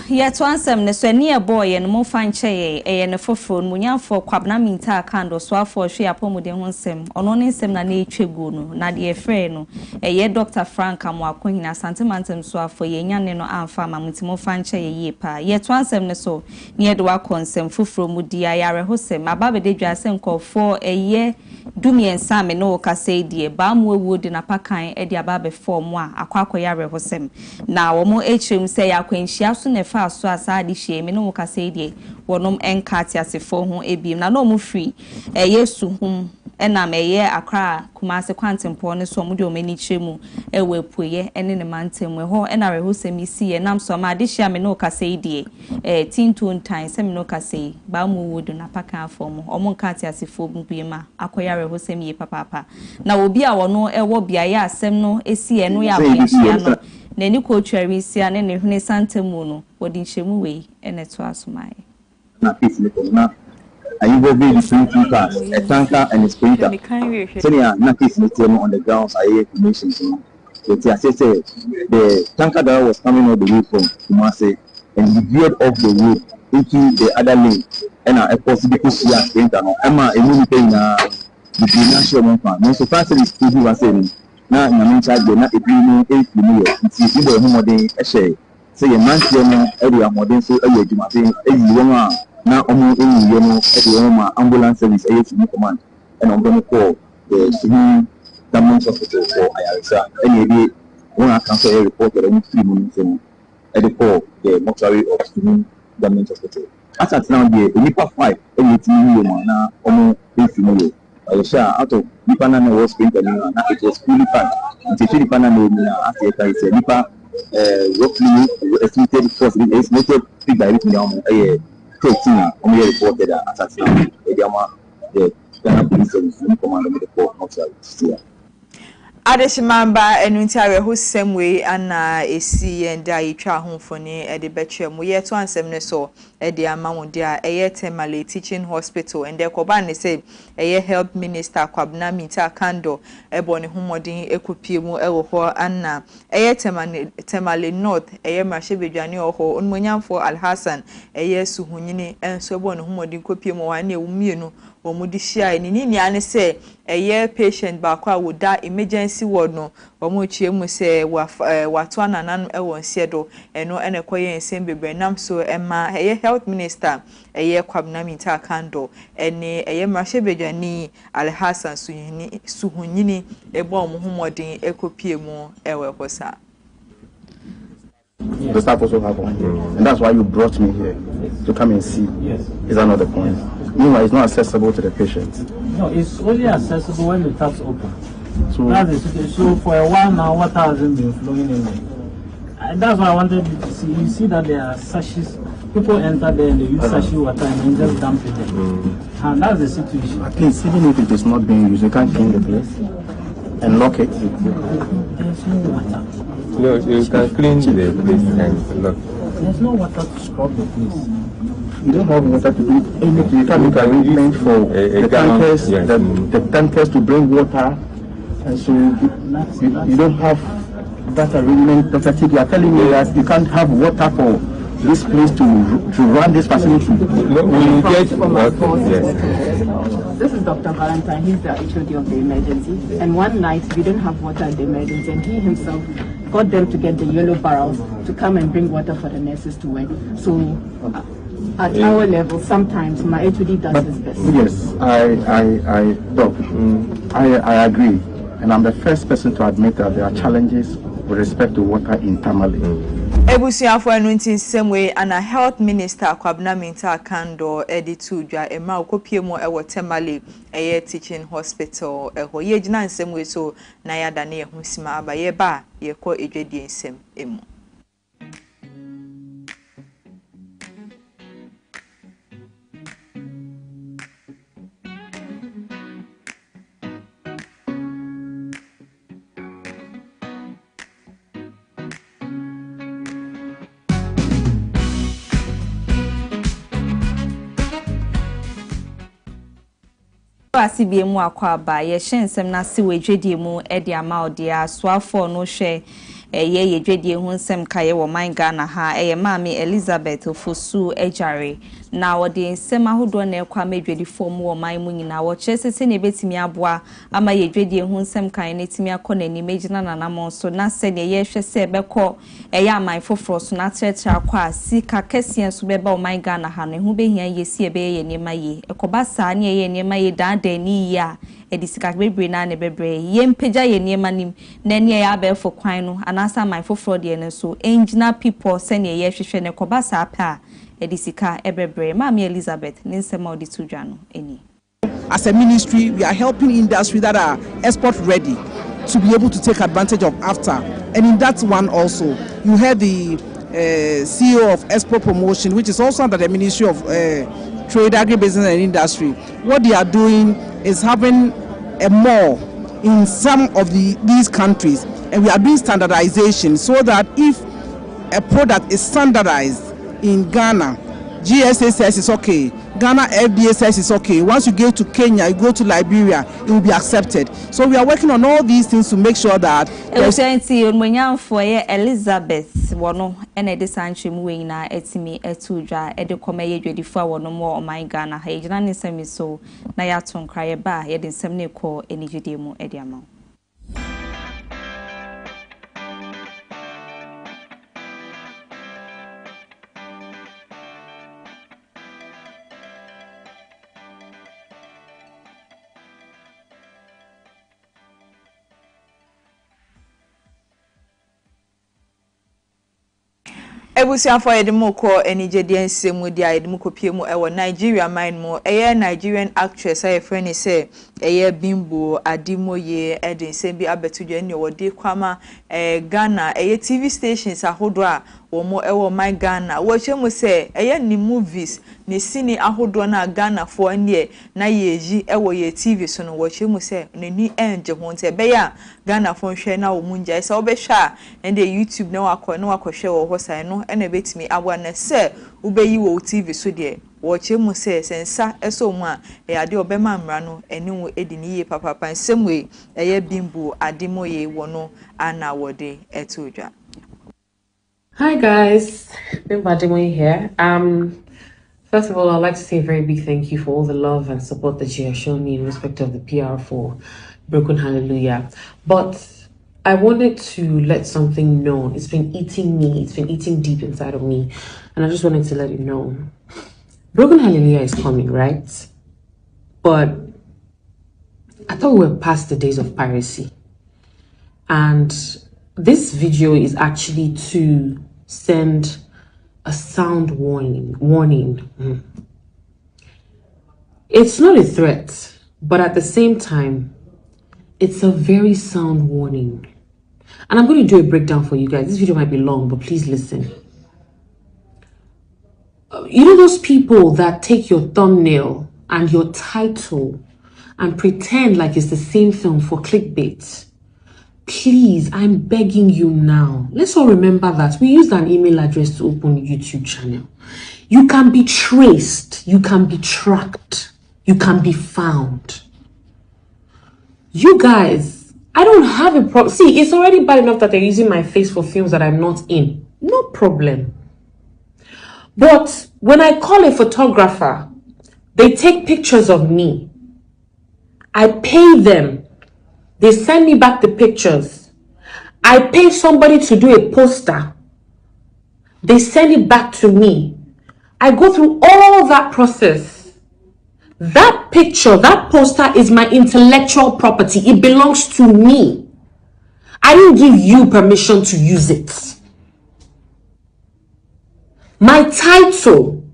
Yeah, to answer me, so near boy and more fine chair, and a for munya for quabna minta candle, so for she upon with the one sem, on only sem na nature guno, Nadia Freno, a ye Dr. Frank Amwaquina Santimantum so for ye yan no anfama, mutimo fine chair ye pa, yet to answer me so near the wakon sem fufro mudia yare hosem, my baby de jasen call for a year. Do me and Sam no kase die bamwe wood in a pakan e dia babe for moi akwakwa yare hosem na wo mo hm say akwanhia so ne fa so asade hie me no kase die wonom enkati asefo ho ebiem na no mo free yesu hum ena meye akra kumase kwantempo ne so mo de o mani chemu ewe puye ene ne mantemwe ho ena re hosem isi nam so ma de hia me no kase die tintun tan se me no kase bamwe wood na pakan for mo omo nkati asefo bubiema akoya hosem ye papa na obi a wono ewo biaye asem no esi eno ya akwanhia no na ni ko twari sia ne hwene santemu no wodi nhyemu wei ene to asomae na peace ne na ayi go be the two cars a tanker and a sprinter senior na peace ne team on the ground ayi information so I say the tanker that was coming all the way from Kumasi and he veered off the road into the other lane and a possible share sprinter no ama emu pe na the financial one no so fast is to do saying na in charge na ebi no efunu ye nti ibo ehumode ehye say your man tie no area modern so eya adwumaden eyi won a na omo eyi ye no e won ma ambulance service eyi to command and on them call the civil government hospital for ayaresa any dey one account a report or any free money so e dey call the mortuary of civil government hospital at now the nipa 5 eyi ti yi mo na omo efunu ye out of Nipa was sprinter, it was fully packed. Until Nipa after a say Nipa roughly estimated force estimated figure everything down 13 only reported as at now. The Ghana Police Service command of the port of Adeshimamba enuntiare hosem we ana esi enda itwa homfoni e de betwe mo ye to ansem ne so e de amawonde a eye Temale Teaching Hospital and de koba ne say eye Health Minister Kwabena Minta Kando e bone homodin ekopie mu e wo ho ana eye Temale North eye Mashebedwane ho onmonyamfo Alhassan eye Suhunyini enso bone homodin kopie mu wan e wumienu omudi shia ni ane se eye patient ba kwa woda emergency ward no omo chie mu se wato anananu e won siedo eno ene koye ensem bebre nam so ema eye Health Minister eye Kwabena Minta Kando ene eye Mashebedwane Alhassan Suhunyini ebo omo homodin ekopie mu ewe hosa. The staff also have one here, and that's why you brought me here to come and see. Yes. Is another point. Meanwhile, it's not accessible to the patient. No, it's only accessible when the taps open. So that's the situation. So for a while now, water hasn't been flowing in there. And that's why I wanted you to see. You see that there are sachets. People enter there and they use sachet water and then just dump it there. And that's the situation. At least, even if it is not being used, you can't clean the place and lock it. There's no water. No, you can clean the place and lock. There's no water to scrub the place. You don't have water to do anything. You can make arrangement for the tankers, yes. the tankers to bring water, and so you don't have that arrangement. Dr. T, you are telling me that you can't have water for this place to run this facility. No, we get water. Yes. This is Dr. Valentine. He's the HOD of the emergency. Yes. And one night we didn't have water at the emergency, and he himself got them to get the yellow barrels to come and bring water for the nurses to work. So at our level, sometimes my HOD does his best. Yes, Doc, I agree. And I'm the first person to admit that there are challenges with respect to water in Tamale. Ebusiafo anunti semwe ana Health Minister Kwabena Minta Kando editu dwa ema okopie mu ewo Temale eye Teaching Hospital eho ye gina nsemwe so na yada na ehusima abaye ba yɛkɔ edwadie nsɛm emu. Asibi mu akwa ba ye hyensem na se wedwedie mu e de ama odia soafo no hwe ye yedwedie hu nsem kaye wo man Ghana ha ye Maame Elizabeth Fosuah Ejare na wode nsem ahodo na ekwa medwedi fom wo man mu nyina wo kyesese ne betimi aboa ama yedwedie hu nsem kan ne timi akọ na ni megina nanamo so na se ne ye hwe se bekọ ye aman foforo so na tretre akwa asika kesien so beba wo man Ghana ha ne hu behia yesi ebe ye nema ye ekoba sa ne ye nema ye dan ni ya edisika bebre na ne bebre yempeja ye niema nim na ne ya abefo kwan no anasa man foforo de ne so engineer people se ne ye hwehwe ne koba sa pa edisika ebebre Maame Elizabeth ninsema odi tudwa no eni. As a ministry, we are helping industry that are export ready to be able to take advantage of AFTA. And in that one also, you heard the CEO of Export Promotion, which is also under the Ministry of Trade, Agribusiness and Industry. What they are doing is having a mall in some of these countries, and we are doing standardization so that if a product is standardized in Ghana, GSA says it's okay, Ghana FDA says it's okay. Once you go to Kenya, you go to Liberia, it will be accepted. So we are working on all these things to make sure that Elizabeth wono ene de sanche mu nyina etimi etudwa ede komeye dwedifo wono mo o man Ghana ha ejina ne nsemi so na ya tonkra ye ba ye de nsem ne ko enigide mu ede ama. Ebusiafo yedimoko enigedie nsemu dia yedimoko piemu ewo Nigeria mine mo Nigerian actress friend say Bimbo Adimoye edin sembi abetudwe ne wodi kwama Ghana TV stations ahodo a womo ewo my Ghana wo chemu say ni movies ne sini ahodo na Ghana fo ne na yeji ewo ye TV so no wo chemu say nani enje ho nte be ya Ghana fo hwe na wo munja say obehwa ende YouTube na wakohwe wo hosan no ena betimi abwa na say ubeyi wo TV so de wo chemu say sensa eso mu a ade obema mra no eni wo edini ye papa nsemwe Bimbo Adimoye wono ana wode etudwa. Hi guys, Bimbo Adimoye here. First of all, I'd like to say a very big thank you for all the love and support that you have shown me in respect of the PR for Broken Hallelujah. But I wanted to let something known. It's been eating me. It's been eating deep inside of me. And I just wanted to let you know. Broken Hallelujah is coming, right? But I thought we were past the days of piracy. And this video is actually to send a sound warning. It's not a threat, but at the same time, it's a very sound warning. And I'm going to do a breakdown for you guys. This video might be long, but please listen. You know those people that take your thumbnail and your title and pretend like it's the same film for clickbait? Please, I'm begging you now. Let's all remember that we used an email address to open a YouTube channel. You can be traced. You can be tracked. You can be found. You guys, I don't have a problem. See, it's already bad enough that they're using my face for films that I'm not in. No problem. But when I call a photographer, they take pictures of me. I pay them. They send me back the pictures. I pay somebody to do a poster. They send it back to me. I go through all that process. That picture, that poster is my intellectual property. It belongs to me. I didn't give you permission to use it. My title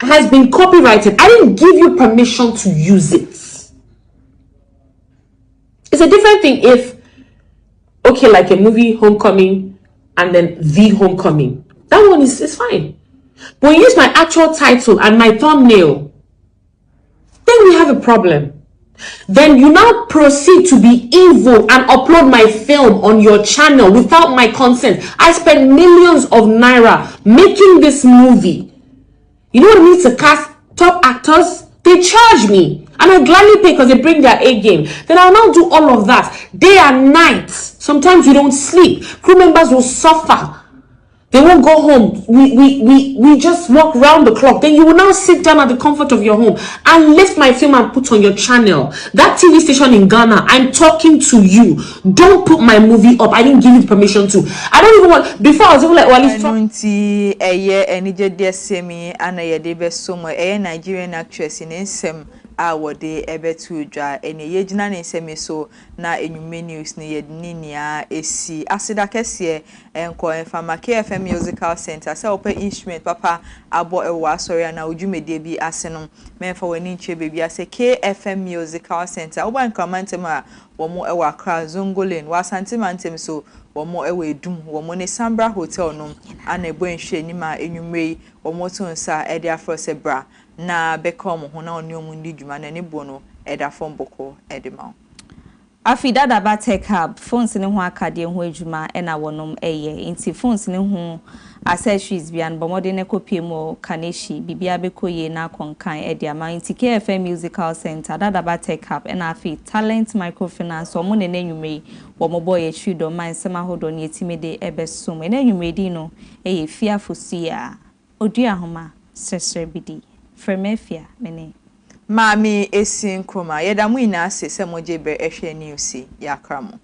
has been copyrighted. I didn't give you permission to use it. It's a different thing if Okay, like a movie Homecoming and then The Homecoming. That one is fine. But when you use my actual title and my thumbnail, then we have a problem. Then you now proceed to be evil and upload my film on your channel without my consent. I spent millions of naira making this movie. You know what it means to cast top actors? They charge me and I gladly pay because they bring their A game. Then I'll now do all of that day and night. Sometimes you don't sleep. Crew members will suffer. They won't go home. We just walk round the clock. Then you will now sit down at the comfort of your home and lift my film and put on your channel. That TV station in Ghana, I'm talking to you. Don't put my movie up. I didn't give you permission to. I don't even want. Before I was even like, well, it's Nigerian actress in Ensem. Awode ebetu dwa ene yegyina ne nseme so na enyume news ne yedninia esi asida kese enko enfama KFM Musical Center se ope instrument papa abo ewo asori na odwumede bi asenom menfa wani nche bebi ase KFM Musical Center oba nkramantem a womo ewo Accra Zongolen wasantimantem so womo ewo edum womo ne Sambra Hotel no ana ebo enhwe nima enyumre womo tunsa ede afro sebra na bekom ho na oni omundi djuma na ne bono eda fon boko edema Afi dada ba tech hub phones ne ho akade ho adwuma e na wonom eye inti phones ne ho accessories bian bomode ne kopie mo kaneshi bibia bekoye na konkan e dia ma inti KFM Musical Center dada ba tech hub e na afi talent microfinance omo ne nanwume wo mo boy chido man sema hodo ne etimede ebesum e nanwume di no eye Afia Fosuah Oduahoma Sresrebidi from Afia mene Maame Esi Nkrumah yedamu ina ase se moje be ehwe news ya kramo